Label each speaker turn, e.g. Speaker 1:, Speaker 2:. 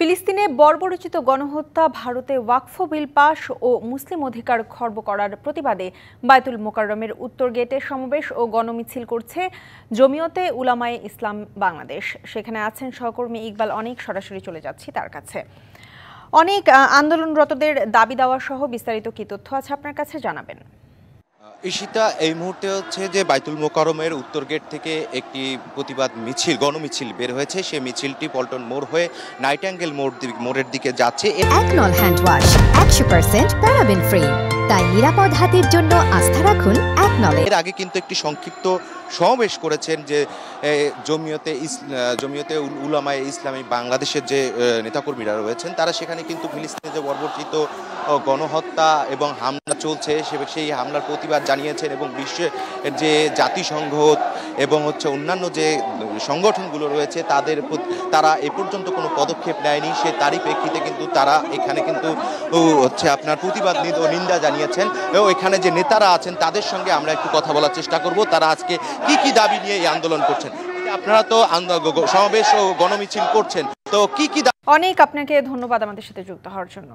Speaker 1: ফিলিস্তিনে বর্বরোচিত গণহত্যা, ভারতে ওয়াকফ বিল পাশ ও মুসলিম অধিকার খর্ব করার প্রতিবাদে বায়তুল মোকাররমের উত্তর গেটে সমাবেশ ও গণমিছিল করছে জমিয়তে উলামায়ে ইসলাম বাংলাদেশ। সেখানে আছেন সহকর্মী ইকবাল অনেক। সরাসরি চলে যাচ্ছি তার কাছে। অনেক, আন্দোলনরতদের দাবি দেওয়া সহ বিস্তারিত কি তথ্য আছে আপনার কাছে জানাবেন।
Speaker 2: ঈশিতা, এই মুহূর্তে হচ্ছে যে বায়তুল মোকাররমের উত্তর গেট থেকে একটি প্রতিবাদ মিছিল, গণমিছিল বের হয়েছে। সেই মিছিলটি পল্টন মোড় হয়ে নাইটাঙ্গেল মোড়ের দিকে যাচ্ছে।
Speaker 3: একনল হ্যান্ড ওয়াশ 100% প্যারাবেন ফ্রি, তাই নিরাপদ হাতের জন্য আস্থা রাখুন একনলে।
Speaker 2: এর আগে কিন্তু একটি সংক্ষিপ্ত সমাবেশ করেছেন যে জমিয়তে উলামায়ে ইসলামী বাংলাদেশের যে নেতাকর্মীরা রয়েছেন, তারা সেখানে কিন্তু ফিলিস্তিনে যে বর্বরচিত গণহত্যা এবং হামলা চলছে সেই হামলার প্রতিবাদ জানিয়েছেন এবং বিশ্বের যে জাতিসংঘ এবং অন্যান্য যে সংগঠনগুলো রয়েছে তারা এ পর্যন্ত কোনো পদক্ষেপ নেয়নি। সে তারই প্রেক্ষিতে কিন্তু তারা এখানে কিন্তু আপনার প্রতিবাদ ও নিন্দা জানিয়েছেন। এবং এখানে যে নেতারা আছেন তাদের সঙ্গে আমরা একটু কথা বলার চেষ্টা করব, তারা আজকে কি কি দাবি নিয়ে এই আন্দোলন করছেন। আপনারা তো সমাবেশ ও গণমিছিল করছেন, তো কি কি
Speaker 1: অনেক আপনাকে ধন্যবাদ আমাদের সাথে যুক্ত হওয়ার জন্য।